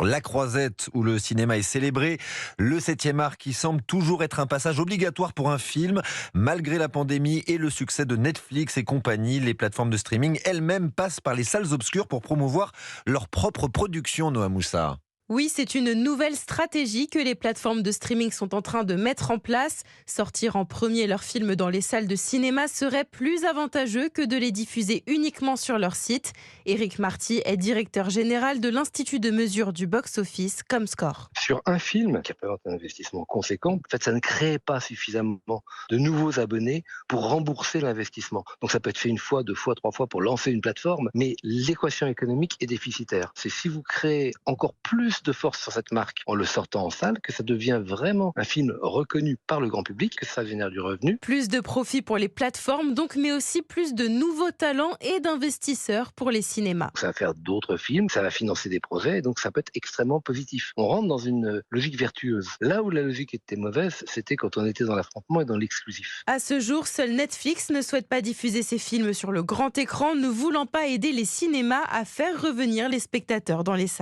La Croisette, où le cinéma est célébré, le 7e art qui semble toujours être un passage obligatoire pour un film. Malgré la pandémie et le succès de Netflix et compagnie, les plateformes de streaming elles-mêmes passent par les salles obscures pour promouvoir leur propre production, Noah Moussa. Oui, c'est une nouvelle stratégie que les plateformes de streaming sont en train de mettre en place. Sortir en premier leurs films dans les salles de cinéma serait plus avantageux que de les diffuser uniquement sur leur site. Éric Marty est directeur général de l'Institut de mesure du box-office Comscore. Sur un film qui représente un investissement conséquent, en fait, ça ne crée pas suffisamment de nouveaux abonnés pour rembourser l'investissement. Donc ça peut être fait une fois, deux fois, trois fois pour lancer une plateforme, mais l'équation économique est déficitaire. C'est si vous créez encore plus de force sur cette marque en le sortant en salle que ça devient vraiment un film reconnu par le grand public, que ça génère du revenu. Plus de profit pour les plateformes donc, mais aussi plus de nouveaux talents et d'investisseurs pour les cinémas. Ça va faire d'autres films, ça va financer des projets, et donc ça peut être extrêmement positif. On rentre dans une logique vertueuse. Là où la logique était mauvaise, c'était quand on était dans l'affrontement et dans l'exclusif. À ce jour, seul Netflix ne souhaite pas diffuser ses films sur le grand écran, ne voulant pas aider les cinémas à faire revenir les spectateurs dans les salles.